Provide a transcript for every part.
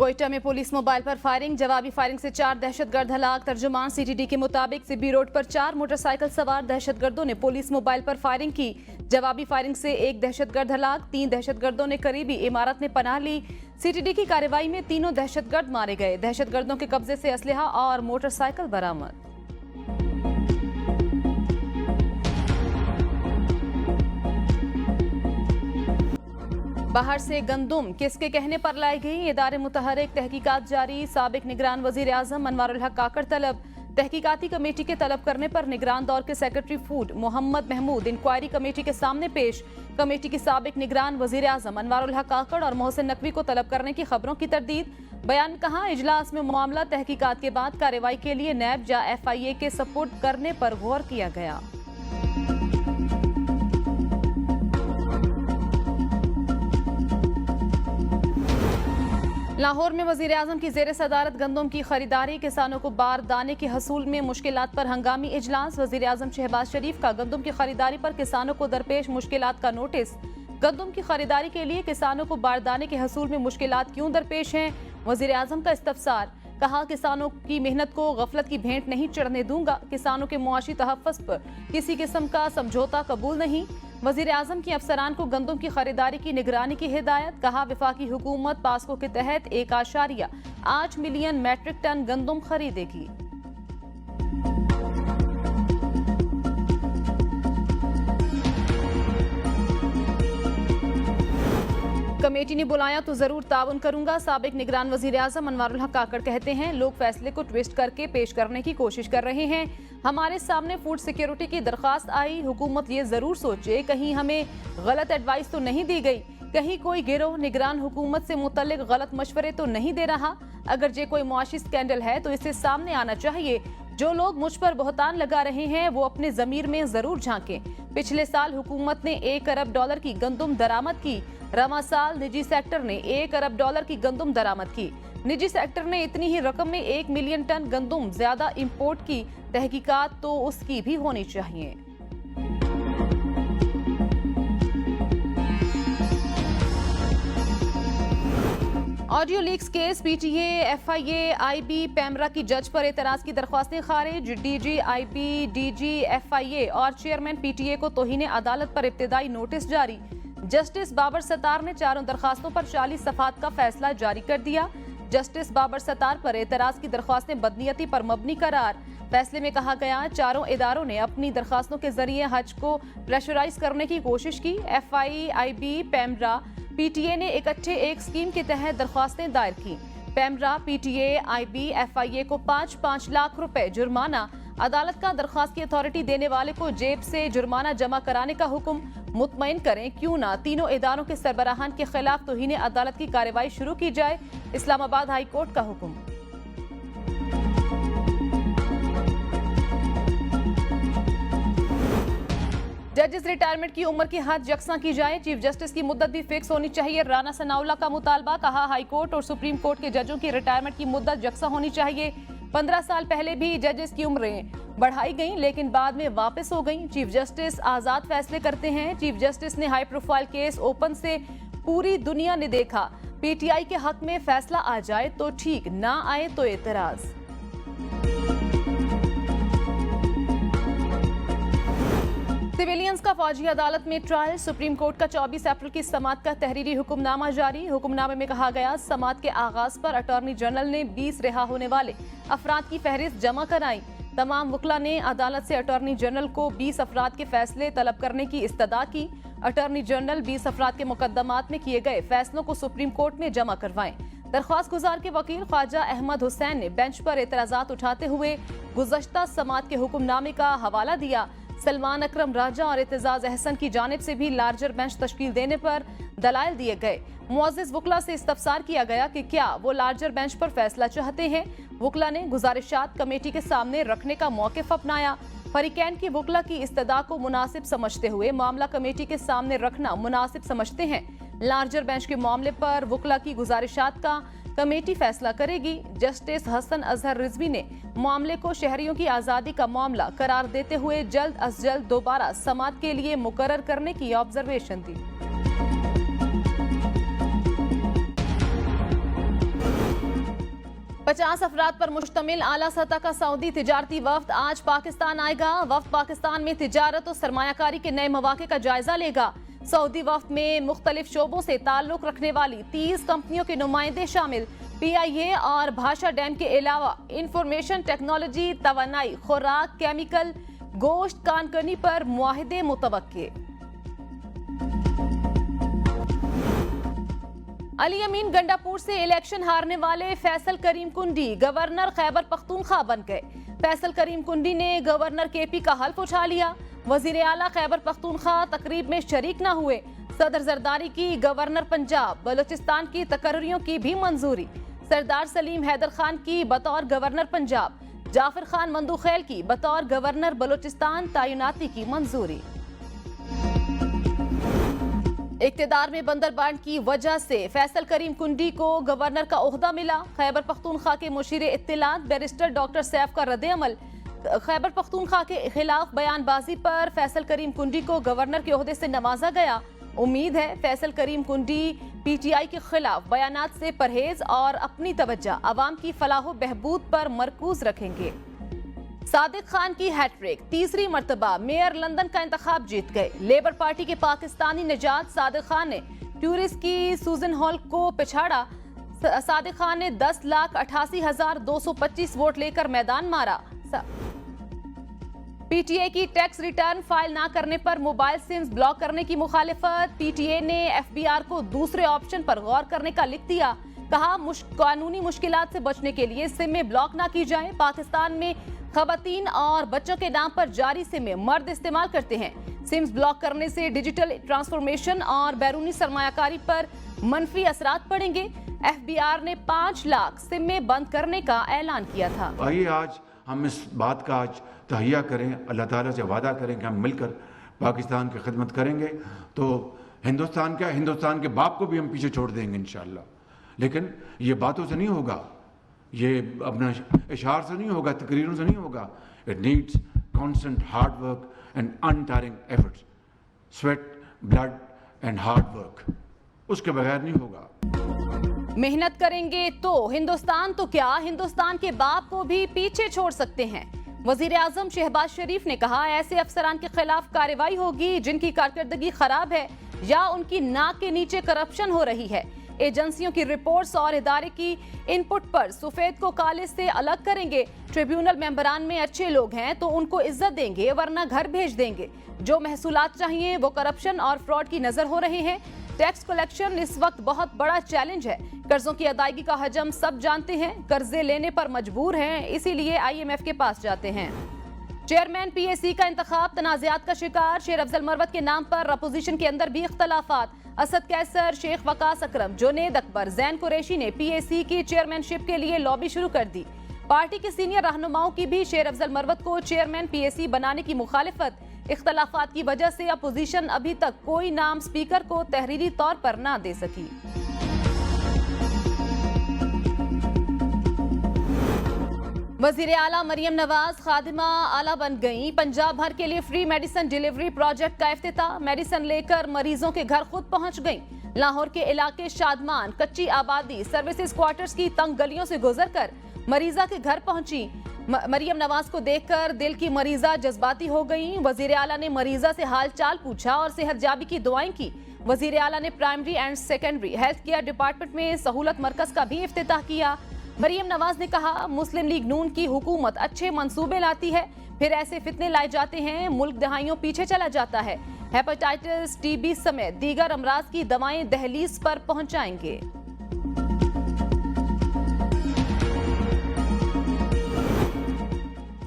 कोयटा में police mobile पर firing, जवाबी फायरिंग से 4 दहशतगर्द हलाक। तर्जुमान सीटीडी के मुताबिक सिब्बी रोड पर 4 मोटरसाइकिल सवार दहशतगर्दों ने पुलिस मोबाइल पर फायरिंग की। जवाबी फायरिंग से 1 दहशतगर्द हलाक। 3 दहशतगर्दों ने करीबी इमारत में पनाह ली। सीटीडी की कार्रवाई में तीनों दहशतगर्द मारे गए। दहशतगर्दों के कब्जे से असलहा और मोटरसाइकिल बरामद। बाहर से गंदुम किसके कहने पर लाई गई, इदारे मुतहरिक, तहकीकात जारी। साबिक निगरान वजीर आजम अनवारुल हक काकड़ तलब। तहकीकाती कमेटी के तलब करने पर निगरान दौर के secretary food Mohammad Mahmood inquiry committee के सामने पेश। कमेटी की साबिक निगरान वजीर आजम अनवारुल हक काकड़ और मोहसिन नकवी को तलब करने की खबरों की तरदीद। बयान कहा, इजलास में मामला तहकीकात के बाद कार्रवाई के लिए नैब या FIA के सपोर्ट करने पर गौर किया गया। लाहौर में वजीर आजम की जेर सदारत गंदम की खरीदारी, किसानों को बारदाने के हसूल में मुश्किलात पर हंगामी इजलास। वजीर आजम शहबाज शरीफ का गंदम की खरीदारी पर किसानों को दरपेश मुश्किलात का नोटिस। गंदम की खरीदारी के लिए किसानों को बारदाने के हसूल में मुश्किलात क्यों दरपेश हैं, वजीर आजम का इस्तफसार। कहा, किसानों की मेहनत को गफलत की भेंट नहीं चढ़ने दूंगा। किसानों के मुआशी तहफ़्फ़ुज़ पर किसी किस्म का समझौता कबूल नहीं। वजीर आजम की अफसरान को गंदम की खरीदारी की निगरानी की हिदायत। कहा, वफाकी हुकूमत पास्को के तहत 1.8 मिलियन मैट्रिक टन गंदम खरीदेगी। कमेटी ने बुलाया तो जरूर ताउन करूंगा। साबिक निगरान वजीर आजम अनवारुल हक काकड़ कहते हैं, लोग फैसले को ट्विस्ट करके पेश करने की कोशिश कर रहे हैं। हमारे सामने फूड सिक्योरिटी की दरख्वास्त आई। हुकूमत ये जरूर सोचे कहीं हमें गलत एडवाइस तो नहीं दी गई, कहीं कोई गिरोह निगरान हुकूमत से मुतल्लिक गलत मशवरे तो नहीं दे रहा। अगर ये कोई मुआशी स्कैंडल है तो इसे सामने आना चाहिए। जो लोग मुझ पर बहतान लगा रहे हैं वो अपने जमीर में जरूर झांकें। पिछले साल हुकूमत ने $1 अरब की गंदम दरामद की। रवा साल निजी सेक्टर ने $1 अरब की गंदम दरामद की। निजी सेक्टर ने इतनी ही रकम में 1 मिलियन टन गंदम ज्यादा इंपोर्ट की। तहकीकात तो उसकी भी होनी चाहिए। Audio leaks case, PTA, FIA, IB, PEMRA की जज पर एतराज की दरख्वास्तें खारिज। DG, IB, DG, FIA और चेयरमैन PTA को तौहीन अदालत पर इब्तिदाई नोटिस जारी। जस्टिस बाबर सत्तार ने चारों दरख्वास्तों पर 40 सफ़ात का फैसला जारी कर दिया। जस्टिस बाबर सत्तार पर एतराज की दरख्वास्तें बदनीयती पर मबनी करार। फैसले में कहा गया, चारों इदारों ने अपनी दरख्वास्तों के जरिए हज को प्रेशराइज करने की कोशिश की। FI, IB, पैमरा, PTA ने इकट्ठे एक स्कीम के तहत दरख्वास्तें दायर की। पैमरा, PTA, IB, FIA को 5-5 लाख रुपए जुर्माना। अदालत का दरख्वास्त की अथॉरिटी देने वाले को जेब से जुर्माना जमा कराने का हुक्म। मुतमईन करें क्यों ना तीनों इदारों के सरबराहान के खिलाफ तौहीन अदालत की कार्रवाई शुरू की जाए। इस्लामाबाद हाई कोर्ट का हुक्म। जजेस रिटायरमेंट की उम्र की हद यकसा की जाए, चीफ जस्टिस की मुद्दत भी फिक्स होनी चाहिए। राना सनाउल्लाह का मुतालबा। कहा, हाई कोर्ट और सुप्रीम कोर्ट के जजों की रिटायरमेंट की मुद्दत यकसा होनी चाहिए। 15 साल पहले भी जजेस की उम्रें बढ़ाई गईं लेकिन बाद में वापस हो गईं। चीफ जस्टिस आजाद फैसले करते हैं। चीफ जस्टिस ने हाई प्रोफाइल केस ओपन से पूरी दुनिया ने देखा। PTI के हक में फैसला आ जाए तो ठीक, ना आए तो एतराज। सिविलियंस का फौजी अदालत में ट्रायल। सुप्रीम कोर्ट का 24 अप्रैल की समात का तहरीरी हुक्मनामा जारी। हुक्मनामे में कहा गया, समात के आगाज पर अटॉर्नी जनरल ने 20 रिहा होने वाले अफराद की फहरिस्त जमा कराई। तमाम वकला ने अदालत से अटॉर्नी जनरल को 20 अफराद के फैसले तलब करने की इस्तदा की। अटॉर्नी जनरल 20 अफराद के मुकदमात में किए गए फैसलों को सुप्रीम कोर्ट में जमा करवाएं। दरख्वास्त गुजार के वकील ख्वाजा अहमद हुसैन ने बेंच पर एतराजात उठाते हुए गुज़श्ता समात के हुक्मनामे का हवाला दिया। सलमान अकरम राजा और एतजाज अहसन की जानिब से भी लार्जर बेंच तश्कील देने पर दलाइल दिए गए। मुअज़्ज़िज़ वकला से इस्तफसार किया गया कि क्या वो लार्जर बेंच पर फैसला चाहते हैं। वकला ने गुजारिशात कमेटी के सामने रखने का मौक़िफ़ अपनाया। फरीकैन की वकला की इस्तदा को मुनासिब समझते हुए मामला कमेटी के सामने रखना मुनासिब समझते हैं। लार्जर बेंच के मामले पर वकला की गुजारिशात का कमेटी फैसला करेगी। जस्टिस हसन अजहर रिजवी ने मामले को शहरियों की आज़ादी का मामला करार देते हुए जल्द अज जल्द दोबारा समात के लिए मुकर्रर करने की ऑब्जर्वेशन दी। 50 افراد پر مشتمل اعلیٰ سطح کا سعودی تجارتی وفد آج پاکستان آئے گا۔ وفد پاکستان میں تجارت اور سرمایہ کاری کے نئے مواقع کا جائزہ لے گا۔ سعودی وفد میں مختلف شعبوں سے تعلق رکھنے والی 30 کمپنیوں کے نمائندے شامل۔ PIA اور بھاشا ڈیم کے علاوہ انفارمیشن ٹیکنالوجی، توانائی، خوراک، کیمیکل، گوشت کان کنی پر معاہدے متوقع۔ علی امین گنڈا پور سے الیکشن ہارنے والے فیصل کریم کنڈی گورنر خیبر پختونخوا بن گئے۔ فیصل کریم کنڈی نے گورنر KP کا حلف اٹھا لیا۔ وزیر اعلیٰ خیبر پختونخوا تقریب میں شریک نہ ہوئے۔ صدر زرداری کی گورنر پنجاب بلوچستان کی تقرریوں کی بھی منظوری۔ سردار سلیم حیدر خان کی بطور گورنر پنجاب، جعفر خان مندوخیل کی بطور گورنر بلوچستان تعیناتی کی منظوری۔ اقتدار میں بندربانٹ کی وجہ سے فیصل کریم کنڈی کو گورنر کا عہدہ ملا۔ خیبر پختونخوا کے مشیر اطلاعات بیرسٹر ڈاکٹر سیف کا رد عمل۔ خیبر پختونخوا کے خلاف بیان بازی پر فیصل کریم کنڈی کو گورنر کے عہدے سے نوازا گیا۔ امید ہے فیصل کریم کنڈی PTI کے خلاف بیانات سے پرہیز اور اپنی توجہ عوام کی فلاح و بہبود پر مرکوز رکھیں گے۔ صادق خان کی ہیٹ ٹرک، تیسری مرتبہ میئر لندن کا انتخاب جیت گئے۔ لیبر پارٹی کے پاکستانی نژاد صادق خان نے ٹیورسٹ کی سوزن ہال کو پچھاڑا۔ صادق خان نے 10,88,225 ووٹ لے کر میدان مارا۔ PTA کی ٹیکس ریٹرن فائل نہ کرنے پر موبائل سمز بلاک کرنے کی مخالفت۔ PTA نے FBR کو دوسرے آپشن پر غور کرنے کا لکھ دیا۔ کہا قانونی مشکلات سے بچنے کے لیے سم میں بلاک نہ کی جائے۔ پاکستان میں خواتین اور بچوں کے نام پر جاری سم مرد استعمال کرتے ہیں۔ سمز بلاک کرنے سے ڈیجیٹل ٹرانسفارمیشن اور بیرونی سرمایہ کاری پر منفی اثرات پڑیں گے۔ FBR نے 5 لاکھ سم بند کرنے کا اعلان کیا تھا۔ آئیے آج ہم اس بات کا آج تہیہ کریں، اللہ تعالیٰ سے وعدہ کریں کہ ہم مل کر پاکستان کی خدمت کریں گے تو ہندوستان کے باپ کو بھی ہم پیچھے چھوڑ دیں گے انشاءاللہ۔ لیکن یہ باتوں سے نہیں ہوگا، یہ اپنا اشعار سے نہیں ہوگا، تقریروں سے نہیں ہوگا۔ It needs constant hard work and untiring efforts. Sweat, blood and hard work. اس کے بغیر نہیں ہوگا۔ محنت کریں گے تو ہندوستان تو کیا، ہندوستان کے باپ کو بھی پیچھے چھوڑ سکتے ہیں۔ وزیر اعظم شہباز شریف نے کہا ایسے افسران کے خلاف کارروائی ہوگی جن کی کارکردگی خراب ہے یا ان کی ناک کے نیچے کرپشن ہو رہی ہے۔ ایجنسیوں کی رپورٹس اور ادارے کی ان پٹ پر سفید کو کالے سے الگ کریں گے۔ ٹریبیونل ممبران میں اچھے لوگ ہیں تو ان کو عزت دیں گے ورنہ گھر بھیج دیں گے۔ جو محصولات چاہیے وہ کرپشن اور فراڈ کی نظر ہو رہے ہیں۔ ٹیکس کلیکشن اس وقت بہت بڑا چیلنج ہے۔ قرضوں کی ادائیگی کا حجم سب جانتے ہیں، قرضے لینے پر مجبور ہیں، اسی لیے IMF کے پاس جاتے ہیں۔ چیئرمین PAC کا انتخاب تنازعات کا شکار، شیر افضل مروت کے نام پر اپوزیشن کے اندر بھی اختلافات۔ اسد کیسر، شیخ وقاص اکرم، جنید اکبر، زین قریشی نے PAC کی چیئرمین شپ کے لیے لابی شروع کر دی۔ پارٹی کے سینئر رہنماؤں کی بھی شیر افضل مروت کو چیئرمین PAC بنانے کی مخالفت۔ اختلافات کی وجہ سے اپوزیشن ابھی تک کوئی نام سپیکر کو تحریری طور پر نہ دے سکی۔ وزیر اعلیٰ مریم نواز خادمہ اعلیٰ بن گئیں۔ پنجاب بھر کے لیے فری میڈیسن ڈیلیوری پروجیکٹ کا افتتاح، میڈیسن لے کر مریضوں کے گھر خود پہنچ گئیں۔ لاہور کے علاقے شادمان، کچی آبادی، سروسز کوارٹرز کی تنگ گلیوں سے گزر کر مریضہ کے گھر پہنچی۔ مریم نواز کو دیکھ کر دل کی مریضہ جذباتی ہو گئیں۔ وزیر اعلیٰ نے مریضہ سے حال چال پوچھا اور صحت یابی کی دعائیں کی۔ وزیر اعلیٰ نے primary and secondary health care department میں سہولت مرکز کا بھی افتتاح کیا۔ مریم نواز نے کہا مسلم لیگ نون کی حکومت اچھے منصوبے لاتی ہے، پھر ایسے فتنے لائے جاتے ہیں، ملک دہائیوں پیچھے چلا جاتا ہے۔ ہیپاٹائٹس، TB سمیت دیگر امراض کی دوائیں دہلیز پر پہنچائیں گے۔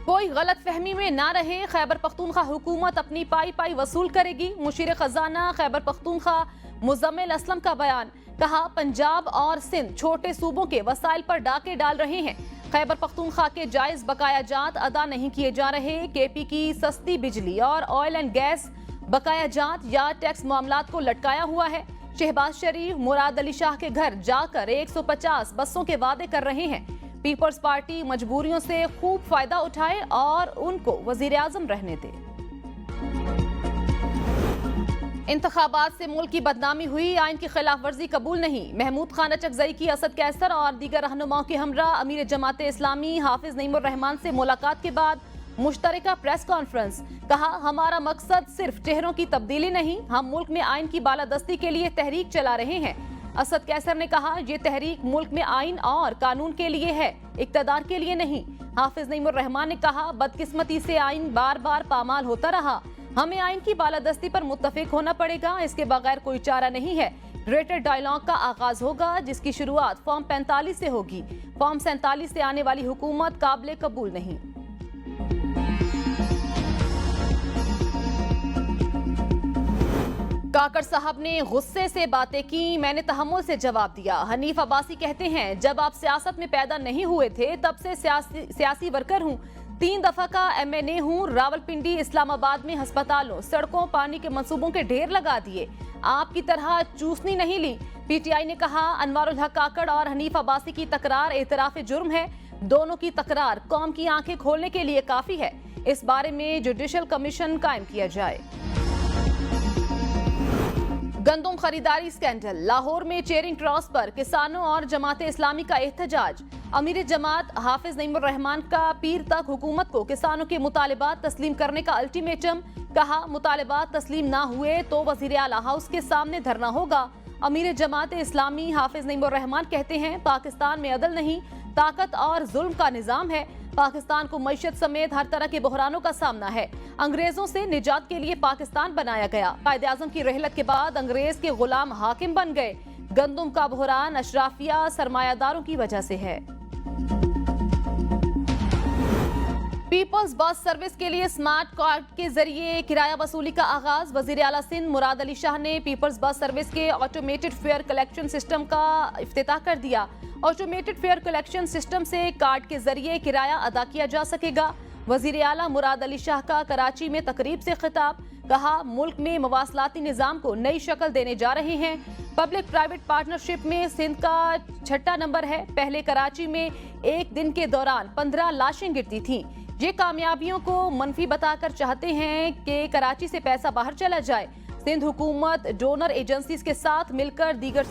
کوئی غلط فہمی میں نہ رہے، خیبر پختونخوا حکومت اپنی پائی وصول کرے گی۔ مشیر خزانہ خیبر پختونخوا مزمل اسلم کا بیان، کہا پنجاب اور سندھ چھوٹے صوبوں کے وسائل پر ڈاکے ڈال رہے ہیں۔ خیبر پختونخوا کے جائز بقایا جات ادا نہیں کیے جا رہے۔ KP کی سستی بجلی اور آئل اینڈ گیس بقایا جات یا ٹیکس معاملات کو لٹکایا ہوا ہے۔ شہباز شریف مراد علی شاہ کے گھر جا کر 150 بسوں کے وعدے کر رہے ہیں۔ پیپلز پارٹی مجبوریوں سے خوب فائدہ اٹھائے اور ان کو وزیر اعظم رہنے دے۔ इंतखाबात से मुल्क की बदनामी हुई, आइन की खिलाफ वर्जी कबूल नहीं। महमूद खान अचकजई की असद कैसर और दीगर रहनुमाओं के हमरा अमीर जमात इस्लामी हाफिज नईमुर रहमान से मुलाकात के बाद मुश्तरका प्रेस कॉन्फ्रेंस। कहा, हमारा मकसद सिर्फ चेहरों की तब्दीली नहीं, हम मुल्क में आइन की बालादस्ती के लिए तहरीक चला रहे हैं। असद कैसर ने कहा, ये तहरीक मुल्क में आइन और कानून के लिए है, इक्तदार के लिए नहीं। हाफिज नईमुर रहमान ने कहा, बदकिस्मती से आइन बार बार पामाल होता रहा, हमें आइन की बालादस्ती पर मुत्तफिक होना पड़ेगा, इसके बगैर कोई चारा नहीं है। ग्रेटर डायलॉग का आगाज होगा, जिसकी शुरुआत फॉर्म 45 से होगी। फॉर्म 47 से आने वाली हुकूमत काबिल कबूल नहीं। काकड़ साहब ने गुस्से से बातें की, मैंने तहम्मुल से जवाब दिया। हनीफ अब्बासी कहते हैं, जब आप सियासत में पैदा नहीं हुए थे तब से सियासी वर्कर हूँ, 3 दफा का MNA हूँ। रावलपिंडी इस्लामाबाद में अस्पतालों, सड़कों, पानी के मंसूबों के ढेर लगा दिए, आपकी तरह चूसनी नहीं ली। PTI ने कहा, अनवारुल हक काकड़ और हनीफ अब्बासी की तकरार एतराफ जुर्म है, दोनों की तकरार कौम की आंखें खोलने के लिए काफी है। इस बारे में जुडिशल कमीशन कायम किया जाए। गंदम खरीदारी स्कैंडल, लाहौर में चेरिंग क्रॉस पर किसानों और जमात इस्लामी का एहतजाज। अमीर जमात हाफिज नईमुर रहमान का पीर तक हुकूमत को किसानों के मुतालिबात तस्लीम करने का अल्टीमेटम। कहा, मुतालिबात तस्लीम ना हुए तो वजीर आला हाउस के सामने धरना होगा। अमीर जमात इस्लामी हाफिज नईमुर रहमान कहते हैं, पाकिस्तान में अदल नहीं, ताकत और जुल्म का निजाम है। पाकिस्तान को मईशत समेत हर तरह के बहरानों का सामना है। अंग्रेजों से निजात के लिए पाकिस्तान बनाया गया। कायदे आज़म की रहलत के बाद अंग्रेज के गुलाम हाकिम बन गए। गंदम का बहरान अशराफिया सरमायादारों की वजह से है। पीपल्स बस सर्विस के लिए स्मार्ट कार्ड के जरिए किराया वसूली का आगाज। वजीर आला सिंध मुराद अली शाह ने पीपल्स बस सर्विस के ऑटोमेटेड फेयर कलेक्शन सिस्टम का इफ्तिताह कर दिया। ऑटोमेटेड फेयर कलेक्शन सिस्टम से कार्ड के जरिए किराया अदा किया जा सकेगा। वजीर आला मुराद अली शाह का कराची में तकरीब से खिताब। कहा, मुल्क में मवासलाती निजाम को नई शक्ल देने जा रहे हैं। पब्लिक प्राइवेट पार्टनरशिप में सिंध का 6ठा नंबर है। पहले कराची में एक दिन के दौरान 15 लाशें गिरती थीं। ये कामयाबियों को मनफी बताकर चाहते हैं कि कराची से पैसा बाहर चला जाए। सिंध हुकूमत डोनर एजेंसीज के साथ मिलकर दीगर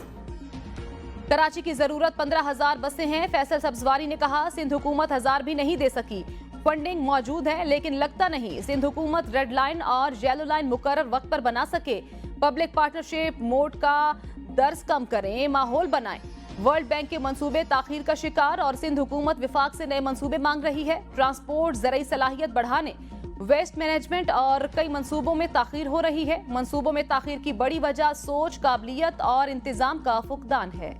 कराची की जरूरत 15,000 बसें हैं। फैसल सब्जवारी ने कहा, सिंध हुकूमत 1000 भी नहीं दे सकी। फंडिंग मौजूद है लेकिन लगता नहीं सिंध हुकूमत रेड लाइन और येलो लाइन मुकर्रर वक्त पर बना सके। पब्लिक पार्टनरशिप मोड का दर्ज कम करें, माहौल बनाएं। वर्ल्ड बैंक के मंसूबे ताखीर का शिकार और सिंध हुकूमत विफाक से नए मंसूबे मांग रही है। ट्रांसपोर्ट, ज़राई सलाहियत बढ़ाने, वेस्ट मैनेजमेंट और कई मंसूबों में ताखीर हो रही है। मंसूबों में ताखीर की बड़ी वजह सोच, काबिलियत और इंतजाम का फुकदान है।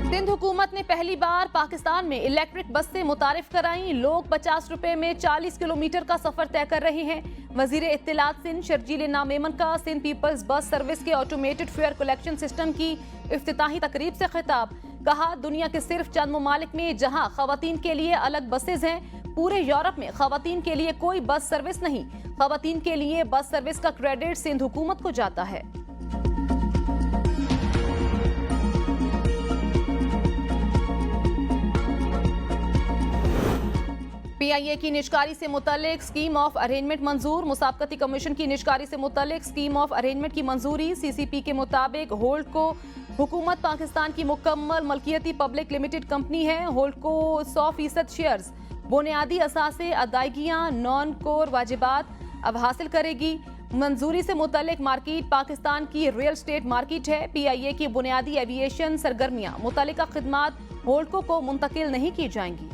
सिंध हुकूमत ने पहली बार पाकिस्तान में इलेक्ट्रिक बसें मुतारिफ कराई। लोग 50 रुपए में 40 किलोमीटर का सफर तय कर रहे हैं। वजीर इत्तलात सिंध शर्जील नामेमन का सिंध पीपल्स बस सर्विस के ऑटोमेटेड फेयर कलेक्शन सिस्टम की इफ्तिताही तकरीब से खिताब। कहा, दुनिया के सिर्फ चंद ममालिक में जहां खवातीन के लिए अलग बसेज हैं, पूरे यूरोप में खवातीन के लिए कोई बस सर्विस नहीं। खवातीन के लिए बस सर्विस का क्रेडिट सिंध हुकूमत को जाता है। PIA की निजकारी से मुतल्लिक स्कीम ऑफ अरेंजमेंट मंजूर। मुसाबकती कमीशन की निजकारी से मुतल्लिक स्कीम ऑफ अरेंजमेंट की मंजूरी। CCP के मुताबिक होल्ड को हुकूमत पाकिस्तान की मुकम्मल मलकियती पब्लिक लिमिटेड कंपनी है। होल्ड को 100% शेयर्स, बुनियादी असासे, अदायगियां, नॉन कोर वाजिबात अब हासिल करेगी। मंजूरी से मुतल्लिक मार्केट पाकिस्तान की रियल स्टेट मार्केट है। PIA की बुनियादी एविएशन सरगर्मियां, मुतल्लिका खिदमात होल्डको को मुंतकिल नहीं की जाएंगी।